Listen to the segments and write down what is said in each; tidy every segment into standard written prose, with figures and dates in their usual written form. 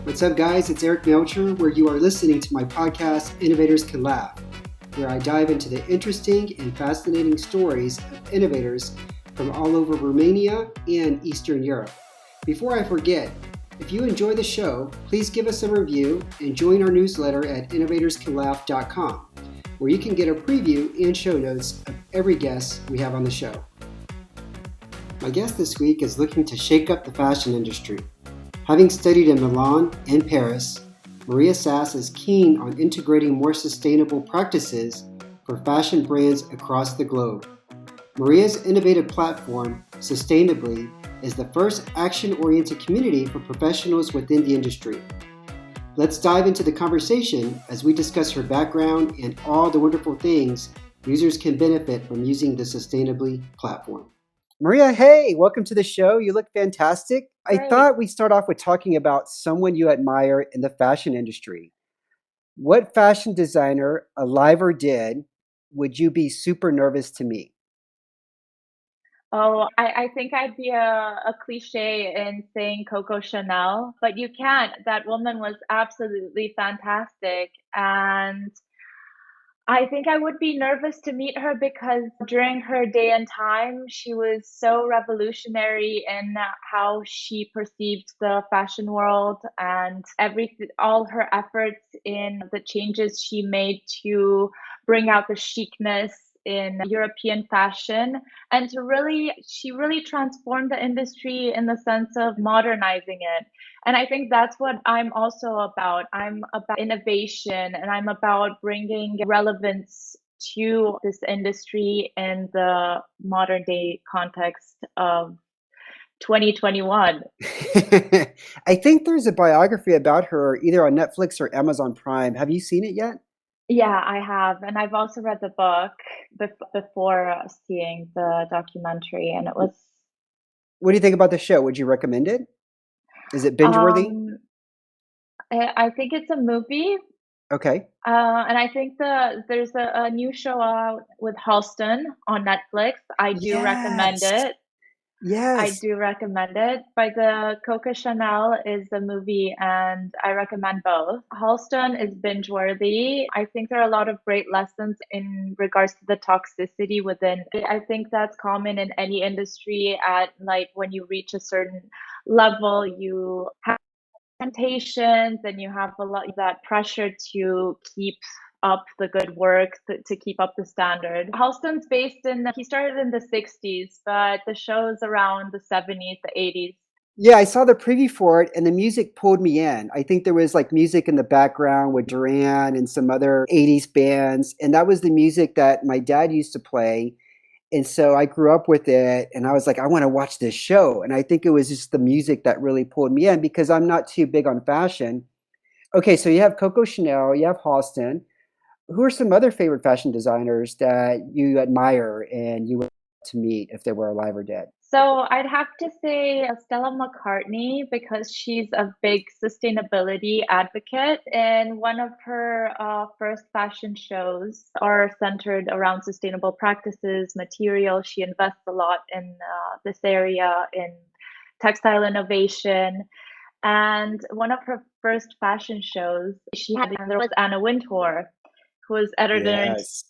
What's up, guys? It's Eric Melcher, where you are listening to my podcast, Innovators Can Laugh, where I dive into the interesting and fascinating stories of innovators from all over Romania and Eastern Europe. Before I forget, if you enjoy the show, please give us a review and join our newsletter at innovatorscanlaugh.com, where you can get a preview and show notes of every guest we have on the show. My guest this week is looking to shake up the fashion industry. Having studied in Milan and Paris, Maria Sass is keen on integrating more sustainable practices for fashion brands across the globe. Maria's innovative platform, Sustainably, is the first action-oriented community for professionals within the industry. Let's dive into the conversation as we discuss her background and all the wonderful things users can benefit from using the Sustainably platform. Maria, hey, welcome to the show. You look fantastic. Great. I thought we'd start off with talking about someone you admire in the fashion industry. What fashion designer, alive or dead, would you be super nervous to meet? Oh, I think I'd be a cliche in saying Coco Chanel, but you can't. That woman was absolutely fantastic. And I think I would be nervous to meet her because during her day and time, she was so revolutionary in how she perceived the fashion world and all her efforts in the changes she made to bring out the chicness in European fashion and she really transformed the industry in the sense of modernizing it. And I think that's what I'm also about. I'm about innovation and I'm about bringing relevance to this industry in the modern day context of 2021. I think there's a biography about her either on Netflix or Amazon Prime. Have you seen it yet? Yeah, I have. And I've also read the book before seeing the documentary. And it was, What do you think about the show? Would you recommend it? Is it binge worthy? um, I think it's a movie. Okay. And I think there's a new show out with Halston on Netflix. I do recommend Yes. it. I Yes. do recommend it. By the Coco Chanel is the movie, and I recommend both. Halston is binge worthy. I think there are a lot of great lessons in regards to the toxicity within. I think that's common in any industry. At like when you reach a certain level, you have temptations and you have a lot of that pressure to keep up the good work to keep up the standard. Halston's he started in the 60s, but the show's around the 70s, the 80s. Yeah, I saw the preview for it and the music pulled me in. I think there was like music in the background with Duran and some other 80s bands. And that was the music that my dad used to play. And so I grew up with it and I was like, I want to watch this show. And I think it was just the music that really pulled me in because I'm not too big on fashion. Okay, so you have Coco Chanel, you have Halston. Who are some other favorite fashion designers that you admire and you would like to meet if they were alive or dead? So I'd have to say Stella McCartney because she's a big sustainability advocate, and one of her first fashion shows are centered around sustainable practices, material. She invests a lot in this area in textile innovation. And one of her first fashion shows she had, and there was Anna Wintour, who was editor in Yes.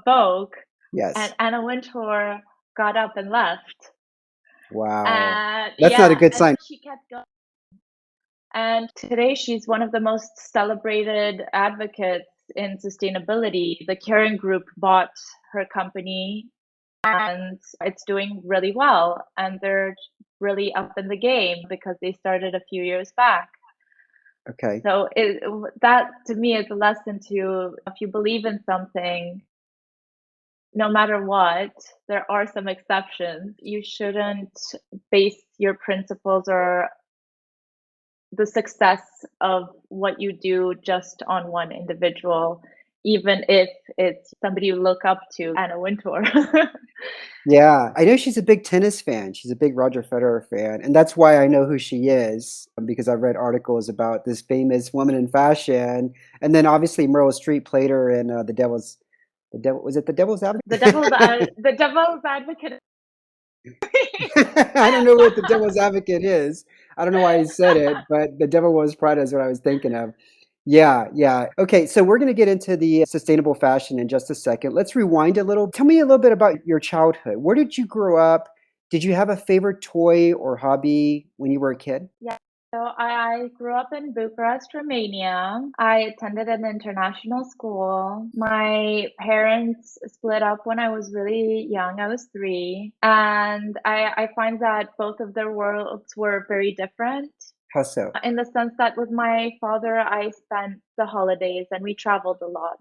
Vogue, and Yes. Anna Wintour got up and left. Wow. And That's not a yeah, good and sign. she kept going. And today she's one of the most celebrated advocates in sustainability. The Karen Group bought her company and it's doing really well. And they're really up in the game because they started a few years back. Okay. So that to me is a lesson to if you believe in something, no matter what, there are some exceptions. You shouldn't base your principles or the success of what you do just on one individual, even if it's somebody you look up to, Anna Wintour. Yeah, I know she's a big tennis fan. She's a big Roger Federer fan, and that's why I know who she is because I've read articles about this famous woman in fashion, and then obviously Meryl Streep played her in the devil was it the Devil's The Advocate? devil's advocate. I don't know what the Devil's Advocate is. I don't know why I said it, but the Devil Wears Prada is what I was thinking of. Yeah, yeah. Okay, so we're going to get into the sustainable fashion in just a second. Let's rewind a little. Tell me a little bit about your childhood. Where did you grow up? Did you have a favorite toy or hobby when you were a kid? Yeah. So I grew up in Bucharest, Romania. I attended an international school. My parents split up when I was really young. I was three. And I find that both of their worlds were very different How so? in the sense that with my father, I spent the holidays and we traveled a lot.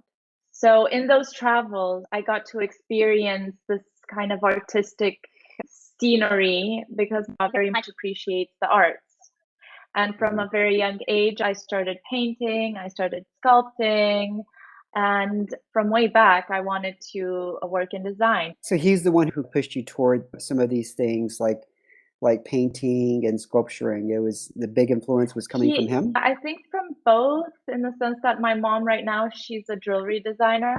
So in those travels, I got to experience this kind of artistic scenery because I very much appreciates the arts. And from Mhm. a very young age, I started painting, I started sculpting, and from way back, I wanted to work in design. So he's the one who pushed you toward some of these things like painting and sculpturing. It was the big influence was coming from him? I think from both, in the sense that my mom right now, she's a jewelry designer,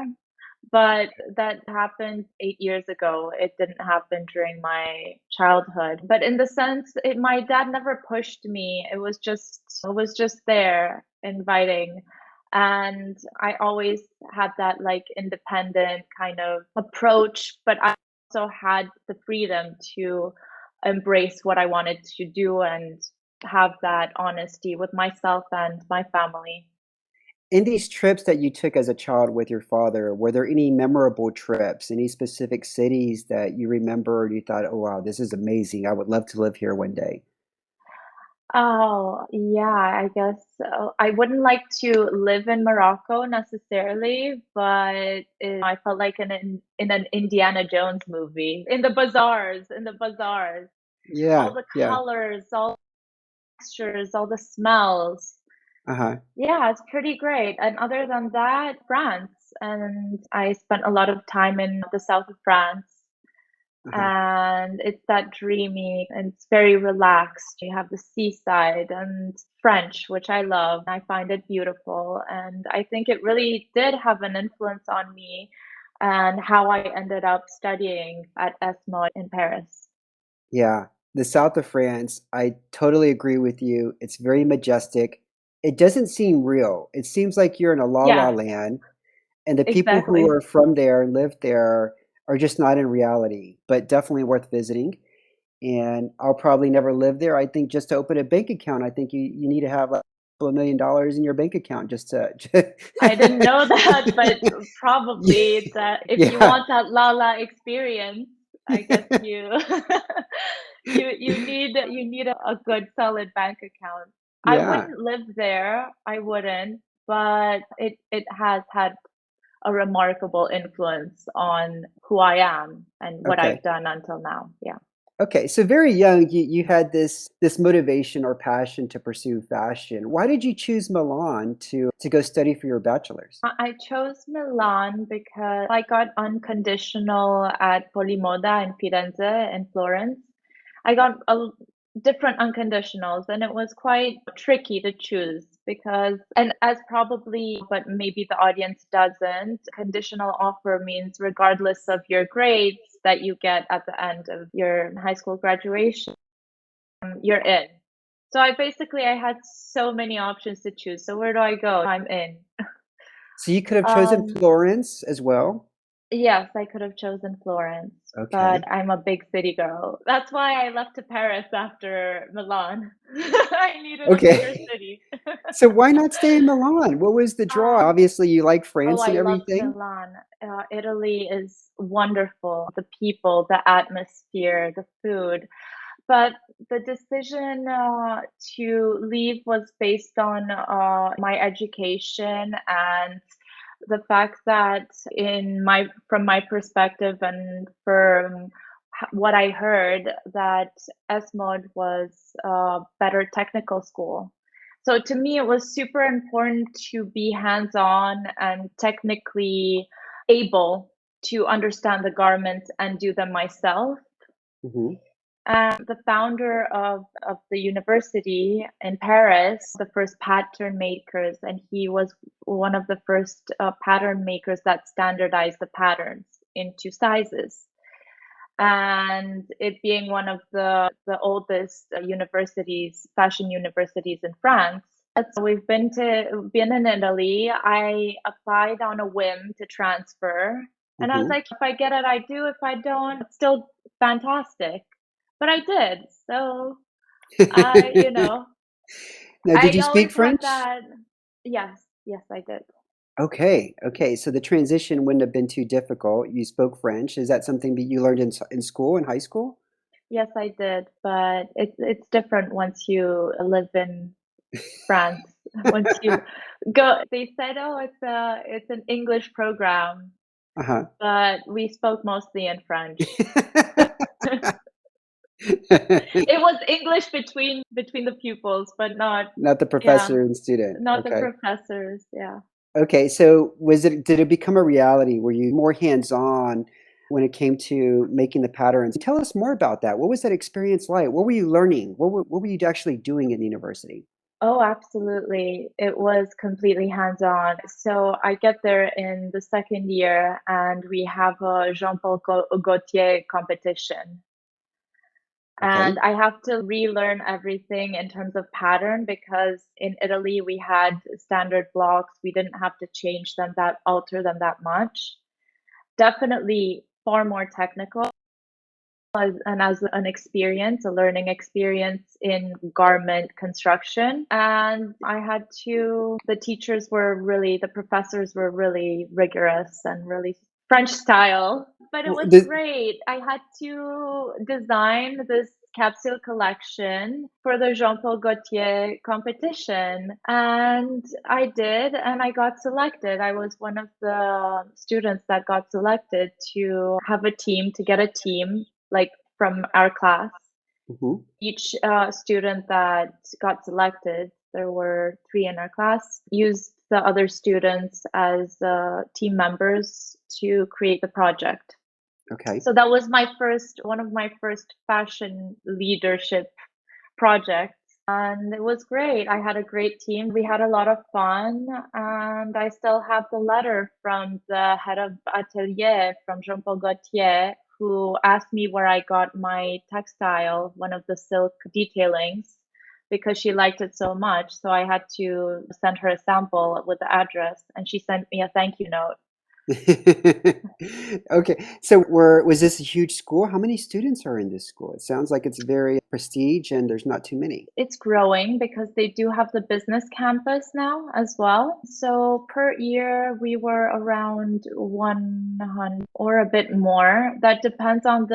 but that happened 8 years ago. It didn't happen during my childhood. But in the sense, my dad never pushed me. It was just there, inviting. And I always had that like independent kind of approach, but I also had the freedom to embrace what I wanted to do and have that honesty with myself and my family. In these trips that you took as a child with your father, were there any memorable trips, any specific cities that you remember and you thought, "Oh, wow, this is amazing. I would love to live here one day." Oh, yeah, I guess so. I wouldn't like to live in Morocco necessarily, but I felt like in an Indiana Jones movie. In the bazaars, all Yeah, the yeah. colors, all the textures, all the smells. Uh-huh, Yeah, it's pretty great. And other than that, France. And I spent a lot of time in the south of France. uh-huh. And it's that dreamy and it's very relaxed. You have the seaside and French, which I love. I find it beautiful. And I think it really did have an influence on me and how I ended up studying at ESMO in Paris. Yeah, the south of France, I totally agree with you. It's very majestic. It doesn't seem real. It seems like you're in a la la Yeah, land, and the people who exactly. are from there and live there are just not in reality, but definitely worth visiting. And I'll probably never live there. I think just to open a bank account, I think you need to have like a couple of $1,000,000 in your bank account just to I didn't know that, but probably that if you Yeah. want that Lala experience, I guess you need a good solid bank account. I Yeah. wouldn't live there, I wouldn't, but it has had a remarkable influence on who I am and what Okay. I've done until now. Yeah. Okay. So very young, you had this motivation or passion to pursue fashion. Why did you choose Milan to go study for your bachelor's? I chose Milan because I got unconditional at Polimoda in Firenze in Florence. I got different unconditionals, and it was quite tricky to choose because, and as probably, but maybe the audience doesn't, conditional offer means regardless of your grades that you get at the end of your high school graduation, you're in. So I had so many options to choose. So where do I go? I'm in. So you could have chosen Um, Florence as well? Yes, I could have chosen Florence, but Okay. I'm a big city girl. That's why I left to Paris after Milan. I needed a bigger Okay. city. So why not stay in Milan? What was the draw? Um, Obviously, you like oh, France I and loved everything? Milan. Italy is wonderful. The people, the atmosphere, the food. But the decision to leave was based on my education and the fact that from my perspective and from what I heard that SMOD was a better technical school. So to me, it was super important to be hands-on and technically able to understand the garments and do them myself. Mhm. And the founder of the university in Paris, the first pattern makers, and he was one of the first pattern makers that standardized the patterns into sizes. and it being one of the oldest universities, fashion universities in France. So we've been in Italy. I applied on a whim to transfer, and I was Hmm. like, if I get it, I do. If I don't, it's still fantastic. But I did. So I, Now, did I you speak always had French? that. Yes, yes, I did. Okay, okay. So the transition wouldn't have been too difficult. You spoke French. Is that something that you learned in school, in high school? Yes, I did. But it's different once you live in France. Once you go, they said, "Oh, it's an English program," Uh-huh. but we spoke mostly in French. It was English between the pupils, but not, Not the yeah, professor and student. not the Okay. professors. Yeah. Okay, so did it become a reality? Were you more hands-on when it came to making the patterns? Tell us more about that. What was that experience like? What were you learning? What were you actually doing in university? Oh, absolutely. It was completely hands-on. So I get there in the second year, and we have a Jean-Paul Gaultier competition. Okay. And I have to relearn everything in terms of pattern because in Italy we had standard blocks. We didn't have to change them alter them that much. Definitely far more technical as an experience, a learning experience in garment construction. And the professors were really rigorous and really French style, but it Well, was great. I had to design this capsule collection for the Jean-Paul Gaultier competition. And I did, and I got selected. I was one of the students that got selected to have a team, to get a team like from our class. mhm. Each student that got selected, there were three in our class, used the other students as team members to create the project. Okay. So that was one of my first fashion leadership projects. And it was great. I had a great team. We had a lot of fun. And I still have the letter from the head of atelier from Jean Paul Gaultier, who asked me where I got my textile, one of the silk detailings, because she liked it so much. So I had to send her a sample with the address, and she sent me a thank you note. Okay. So was this a huge school? How many students are in this school? It sounds like it's very prestige and there's not too many. It's growing because they do have the business campus now as well. So per year, we were around 100 or a bit more. That depends on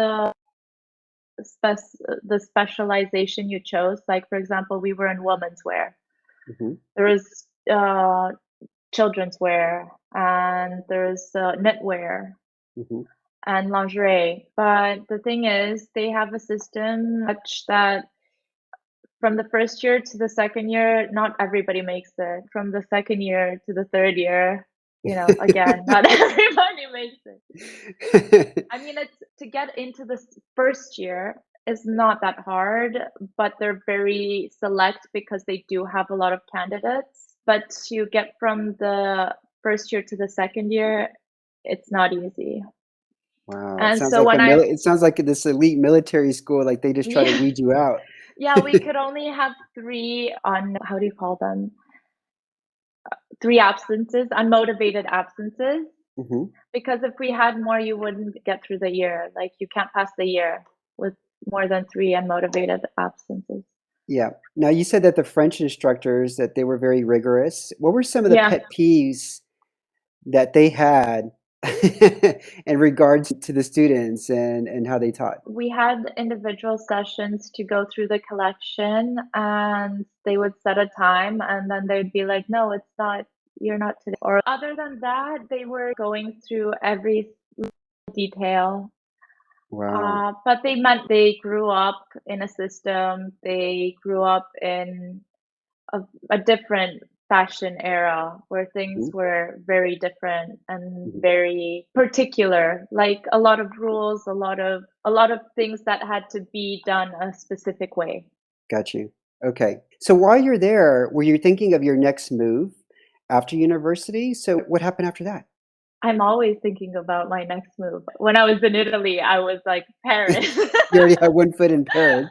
spec the specialization you chose. Like, for example, we were in women's wear. Hmm. There is children's wear, and there's knitwear Hmm. and lingerie. But the thing is, they have a system such that from the first year to the second year, not everybody makes it. From the second year to the third year, again, not everybody makes it. I mean, it's to get into the first year is not that hard, but they're very select because they do have a lot of candidates. But to get from the first year to the second year, it's not easy. Wow, it And sounds so like when I, it sounds like this elite military school, like they just try to yeah, weed you out. yeah, we could only have three how do you call them? Three absences, unmotivated absences. Hmm. Because if we had more, you wouldn't get through the year. Like you can't pass the year with more than three unmotivated absences. Yeah. Now you said that the French instructors that they were very rigorous. What were some of the Yeah, pet peeves that they had in regards to the students and how they taught? we had individual sessions to go through the collection, and they would set a time, and then they'd be like, "No, it's not. You're not today." Or other than that, they were going through every detail. Wow. But they meant they grew up in a system. They grew up in a, a different fashion era where things Mhm, were very different and mhm. very particular, like a lot of rules, a lot of things that had to be done a specific way. Got you. Okay. So while you're there, were you thinking of your next move after university? So what happened after that? I'm always thinking about my next move. When I was in Italy, I was like, Paris. You already had one foot in Paris.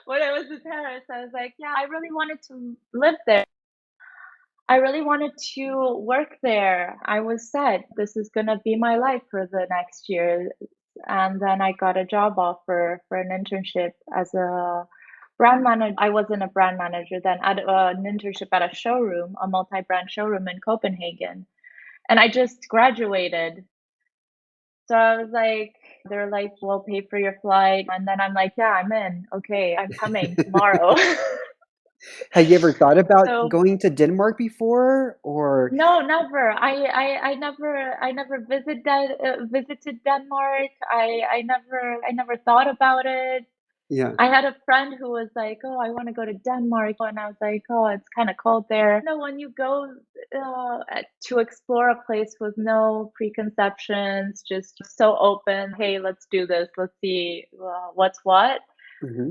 When I was in Paris, I was like, yeah, I really wanted to live there. I really wanted to work there. I was set. This is going to be my life for the next year. And then I got a job offer for an internship as a brand manager. I wasn't a brand manager then, at an internship at a showroom, a multi-brand showroom in Copenhagen. And I just graduated. So I was like, they're like, we'll pay for your flight. And then I'm like, yeah, I'm in. Okay, I'm coming tomorrow. Have you ever thought about So going to Denmark before, or no, never. I never visited Denmark. I never thought about it. yeah? I had a friend who was like, "Oh, I want to go to Denmark," and I was like, "Oh, it's kind of cold there." You know, when you go to explore a place with no preconceptions, just so open, hey, let's do this. Let's see what's what. Hmm.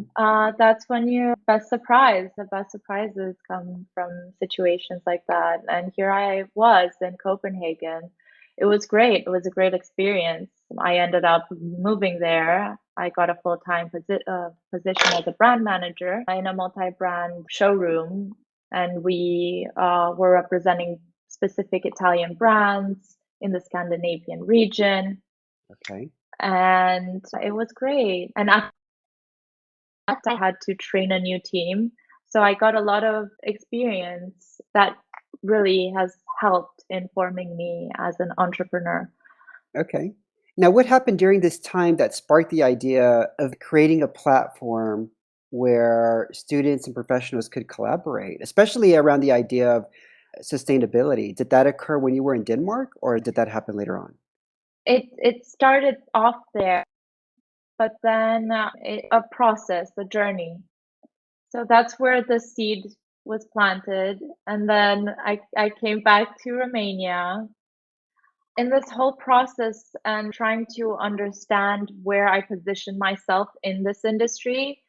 That's when you're best surprised. The best surprises come from situations like that. And here I was in Copenhagen. It was great. It was a great experience. I ended up moving there. I got a full-time position as a brand manager in a multi-brand showroom, and we were representing specific Italian brands in the Scandinavian region. Okay. And it was great. And I had to train a new team. So I got a lot of experience that really has helped in forming me as an entrepreneur. Okay. Now, what happened during this time that sparked the idea of creating a platform where students and professionals could collaborate, especially around the idea of sustainability? Did that occur when you were in Denmark, or did that happen later on? It started off there, but then a process, a journey. So that's where the seed was planted. And then I came back to Romania. In this whole process and trying to understand where I position myself in this industry,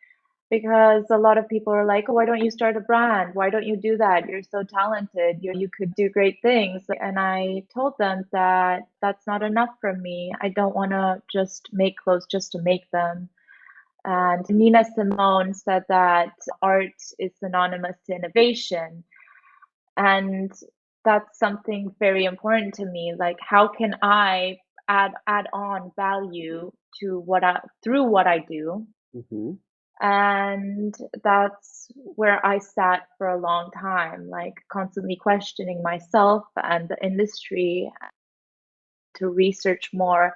because a lot of people are like, oh, why don't you start a brand? Why don't you do that? You're so talented. You could do great things. And I told them that that's not enough for me. I don't want to just make clothes just to make them. And Nina Simone said that art is synonymous to innovation. And that's something very important to me. Like, how can I add on value to what I through what I do? Hmm. And that's where I sat for a long time, like constantly questioning myself and the industry, to research more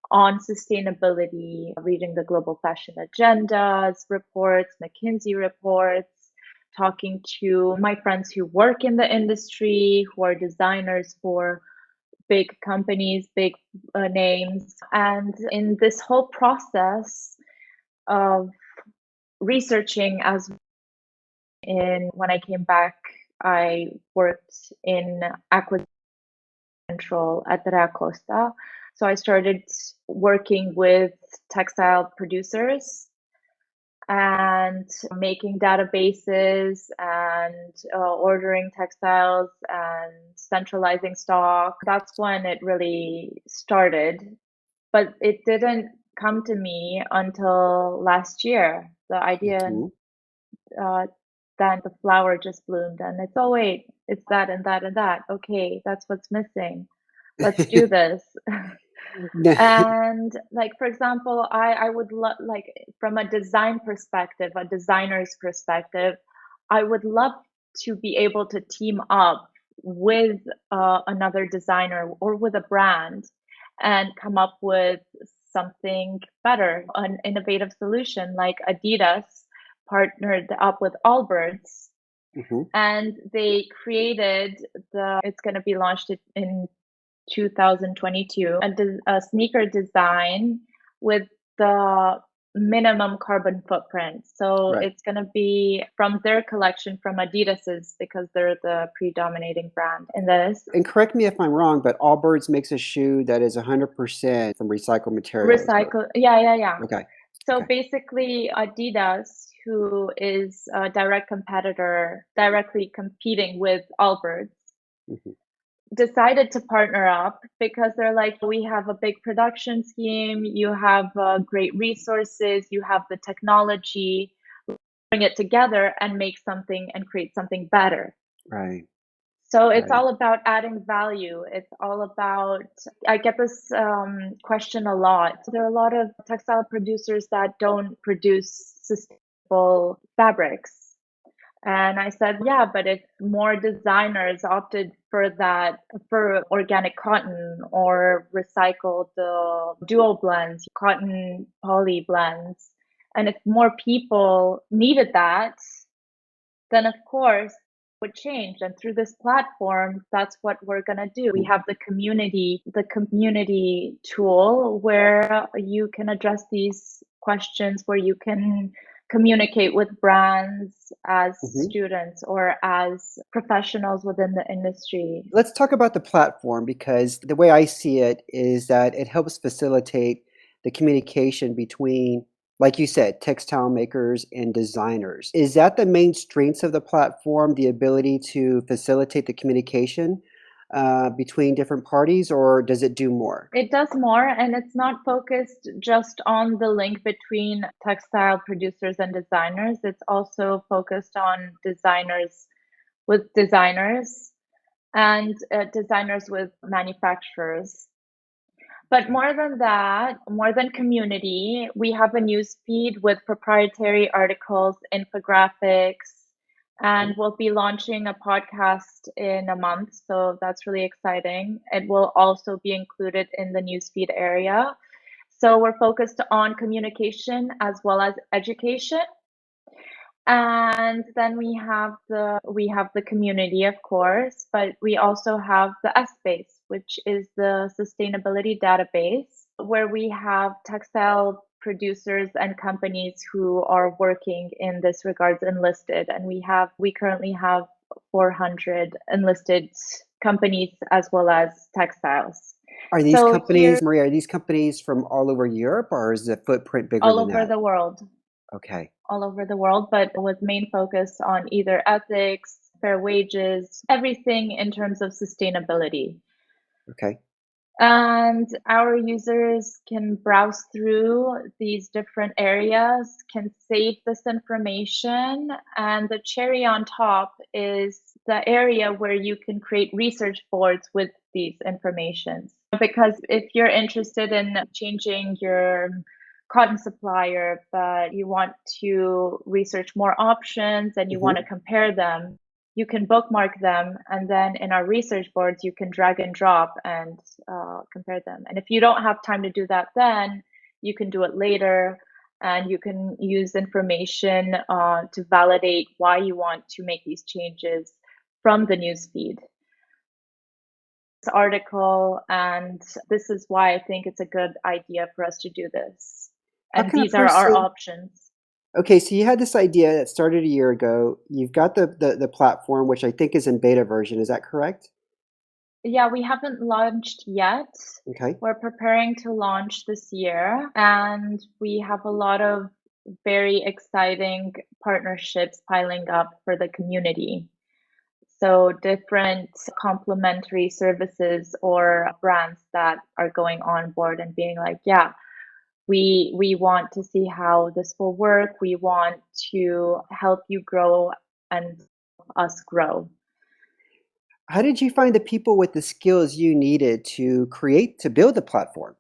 on sustainability, reading the global fashion agendas, reports, McKinsey reports, talking to my friends who work in the industry, who are designers for big companies, big names. And in this whole process of researching, as in when I came back, I worked in acquisition control at Rea Costa. So I started working with textile producers and making databases and ordering textiles and centralizing stock. That's when it really started. But it didn't come to me until last year. The idea, Hmm. uh, then the flower just bloomed, and it's, oh, wait, it's that and that and that. Okay, that's what's missing. Let's do this. And like, for example, I would love, like, from a design perspective, a designer's perspective, I would love to be able to team up with another designer or with a brand and come up with something better, an innovative solution. Like Adidas partnered up with Allbirds, Hmm. and they created it's going to be launched in 2022, a sneaker design with the minimum carbon footprint. So Right. it's going to be from their collection, from Adidas's, because they're the predominating brand in this. And correct me if I'm wrong, but Allbirds makes a shoe that is 100% from recycled materials. Recycle, yeah, yeah, yeah. Okay. So Okay. basically, Adidas, who is a direct competitor, directly competing with Allbirds, Hmm. decided to partner up because they're like, we have a big production scheme, you have great resources, you have the technology, bring it together and make something and create something better. Right. So it's Right. all about adding value. It's all about, I get this question a lot. There are a lot of textile producers that don't produce sustainable fabrics. And I said, yeah, but if more designers opted for that, for organic cotton or recycled dual blends, cotton poly blends, and if more people needed that, then of course it would change. And through this platform, that's what we're going to do. We have the community tool where you can address these questions, where you can communicate with brands as Mhm. students or as professionals within the industry. Let's talk about the platform because the way I see it is that it helps facilitate the communication between, like you said, textile makers and designers. Is that the main strengths of the platform, the ability to facilitate the communication between different parties, or does it do more? It does more, and it's not focused just on the link between textile producers and designers. It's also focused on designers with designers and designers with manufacturers. But Okay. more than that, more than community, we have a news feed with proprietary articles, infographics, and Okay. we'll be launching a podcast in a month. So that's really exciting. It will also be included in the newsfeed area. So we're focused on communication as well as education. And then we have the community, of course, but we also have the S-Base, which is the sustainability database, where we have textile producers and companies who are working in this regards enlisted. And we currently have 400 enlisted companies as well as textiles. Are these So here, companies, Maria, are these companies from all over Europe or is the footprint bigger all than over that? the world, Okay. all over the world, but with main focus on either ethics, fair wages, everything in terms of sustainability. Okay. And our users can browse through these different areas, can save this information, and the cherry on top is the area where you can create research boards with these informations. Because if you're interested in changing your cotton supplier, but you want to research more options and you want to Hmm. compare them, you can bookmark them, and then in our research boards you can drag and drop and compare them. And if you don't have time to do that, then you can do it later, and you can use information to validate why you want to make these changes from the newsfeed. This article, and this is why I think it's a good idea for us to do this. How And can a these are our person options. Okay, so you had this idea that started a year ago. You've got the platform, which I think is in beta version. Is that correct? Yeah, we haven't launched yet. Okay. We're preparing to launch this year, and we have a lot of very exciting partnerships piling up for the community. So, different complementary services or brands that are going on board and being like, yeah, we want to see how this will work. We want to help you grow and us grow. How did you find the people with the skills you needed to build the platform?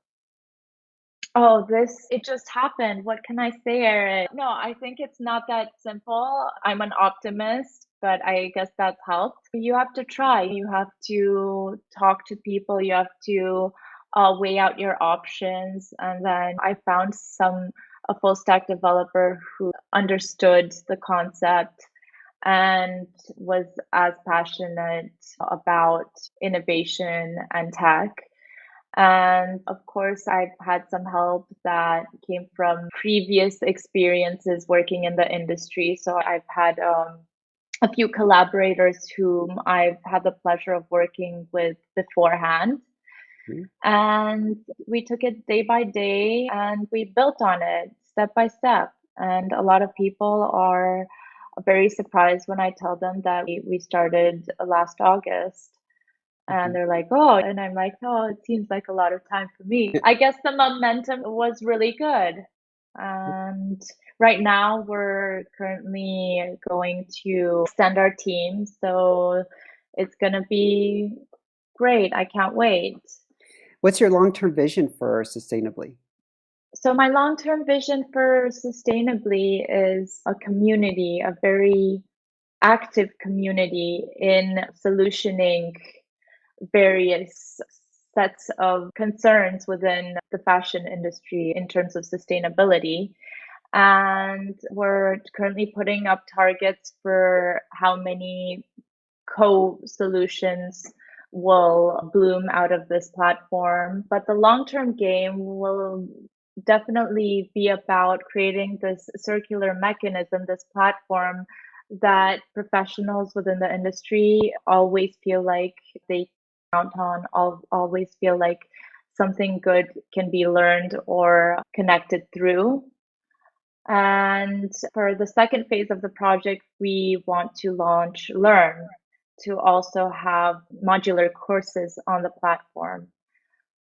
Oh, it just happened. What can I say, Eric? No, I think it's not that simple. I'm an optimist, but I guess that's helped. You have to try. You have to talk to people. You have to weigh out your options. And then I found a full stack developer who understood the concept and was as passionate about innovation and tech. And of course, I've had some help that came from previous experiences working in the industry. So I've had a few collaborators whom I've had the pleasure of working with beforehand. Hmm. And we took it day by day and we built on it step by step. And a lot of people are very surprised when I tell them that we started last August. And they're like, "Oh," and I'm like, "Oh, it seems like a lot of time for me." I guess the momentum was really good. And right now we're currently going to extend our team, so it's gonna be great. I can't wait. What's your long-term vision for sustainably? So my long-term vision for sustainably is a community, a very active community in solutioning various sets of concerns within the fashion industry in terms of sustainability. And we're currently putting up targets for how many co-solutions will bloom out of this platform. But the long-term game will definitely be about creating this circular mechanism, this platform that professionals within the industry always feel like they count on, always feel like something good can be learned or connected through. And for the second phase of the project, we want to launch Learn to also have modular courses on the platform.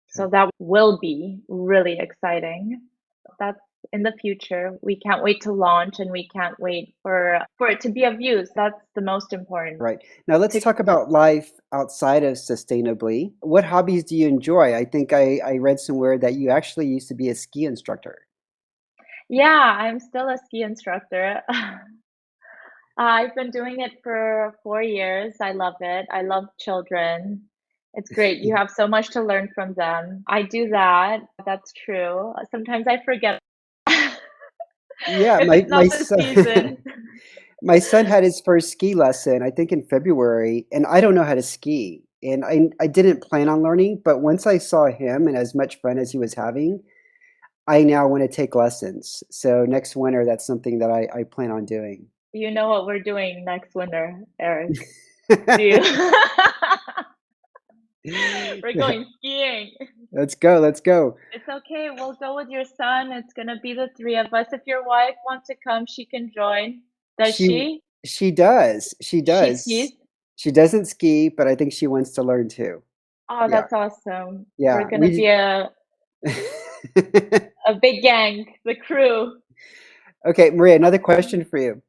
So Okay. that will be really exciting. That's in the future. We can't wait to launch and we can't wait for it to be of use. That's the most important. Right. Now let's To talk about life outside of sustainably. What hobbies do you enjoy? I think I read somewhere that you actually used to be a ski instructor. Yeah, I'm still a ski instructor. I've been doing it for 4 years. I love it. I love children. It's great. You have so much to learn from them. I do that. That's true. Sometimes I forget Yeah, if my it's my not the son season. my son had his first ski lesson, I think in February, and I don't know how to ski. And I didn't plan on learning, but once I saw him and as much fun as he was having, I now want to take lessons. So next winter, that's something that I plan on doing. You know what we're doing next winter, Eric. Do you? We're going skiing. Let's go, let's go. It's okay. We'll go with your son. It's gonna be the three of us. If your wife wants to come, she can join. Does She she? she does, she She skis? does. She doesn't ski, but I think she wants to learn too. Oh, Yeah, that's awesome. We're yeah, gonna be a big gang, the crew. Okay, Maria, another question for you.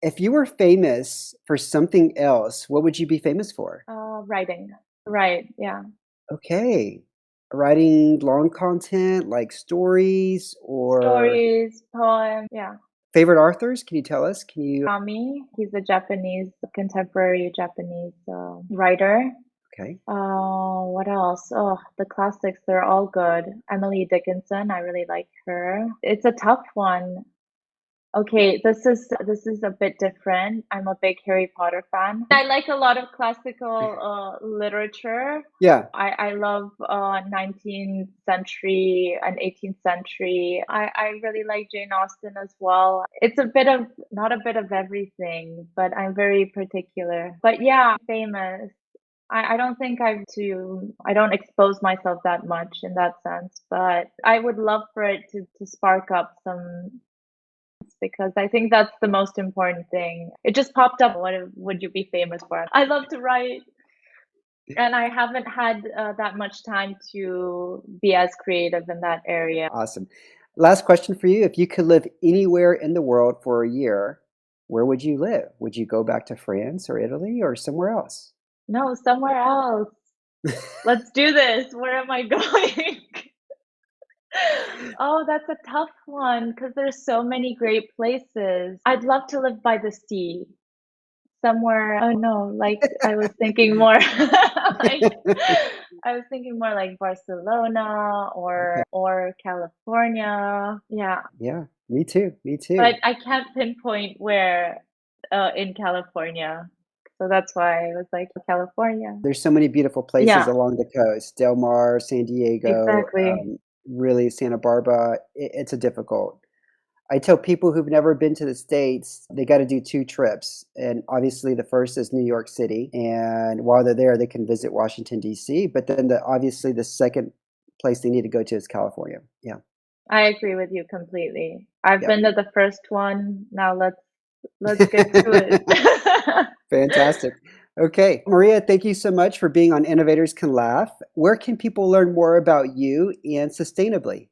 If you were famous for something else, what would you be famous for? Writing. Right, yeah. Okay. Writing long content like stories or Stories, poems, yeah. favorite authors? Can you tell us? Can you Rami, he's a Japanese, contemporary Japanese writer. Okay. What else? Oh, the classics, they're all good. Emily Dickinson, I really like her. It's a tough one. Okay, this is a bit different. I'm a big Harry Potter fan. I like a lot of classical literature. Yeah. I love 19th century and 18th century. I really like Jane Austen as well. It's a bit of not a bit of everything, but I'm very particular. But yeah, famous. I don't think I don't expose myself that much in that sense, but I would love for it to spark up some because I think that's the most important thing. It just popped up. What would you be famous for? I love to write, and I haven't had that much time to be as creative in that area. Awesome. Last question for you. If you could live anywhere in the world for a year, where would you live? Would you go back to France or Italy or somewhere else? No, somewhere else. Let's do this. Where am I going? Oh, that's a tough one because there's so many great places. I'd love to live by the sea. Somewhere, oh no, like I was thinking more like I was thinking more like Barcelona Okay. or California. Yeah, Yeah, me too. Me but too. I can't pinpoint where in California. So that's why I was like California. There's so many beautiful places Yeah, along the coast. Del Mar, San Diego, exactly. really Santa Barbara. It's a difficult. I tell people who've never been to the States, they got to do 2 trips. And obviously the first is New York City, and while they're there, they can visit Washington, DC, but then obviously the second place they need to go to is California. Yeah. I agree with you completely. I've Yeah. been to the first one. Now let's get to it. Fantastic. Okay. Maria, thank you so much for being on Innovators Can Laugh. Where can people learn more about you and Sustainably?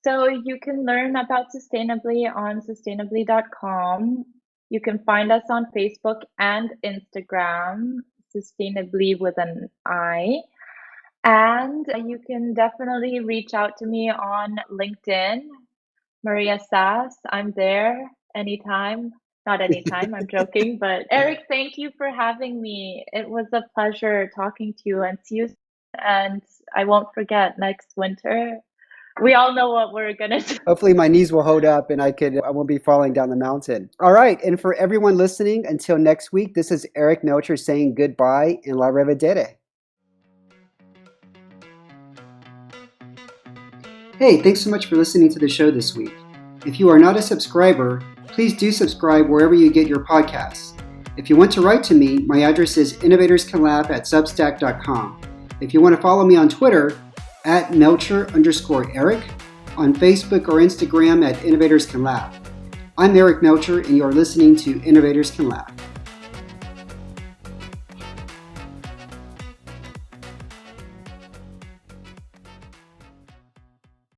So you can learn about Sustainably on sustainably.com. You can find us on Facebook and Instagram, Sustainably with an I. And you can definitely reach out to me on LinkedIn, Maria Sass. I'm there anytime. Not anytime, I'm joking. But Eric, thank you for having me. It was a pleasure talking to you and see you. And I won't forget next winter. We all know what we're gonna do. Hopefully my knees will hold up and I won't be falling down the mountain. All right. And for everyone listening, until next week, this is Eric Melcher saying goodbye and la revedere. Hey, thanks so much for listening to the show this week. If you are not a subscriber, please do subscribe wherever you get your podcasts. If you want to write to me, my address is innovatorscanlaugh@substack.com. If you want to follow me on Twitter, at Melcher_Eric, on Facebook or Instagram at Innovators Can Laugh. I'm Eric Melcher, and you are listening to Innovators Can Laugh.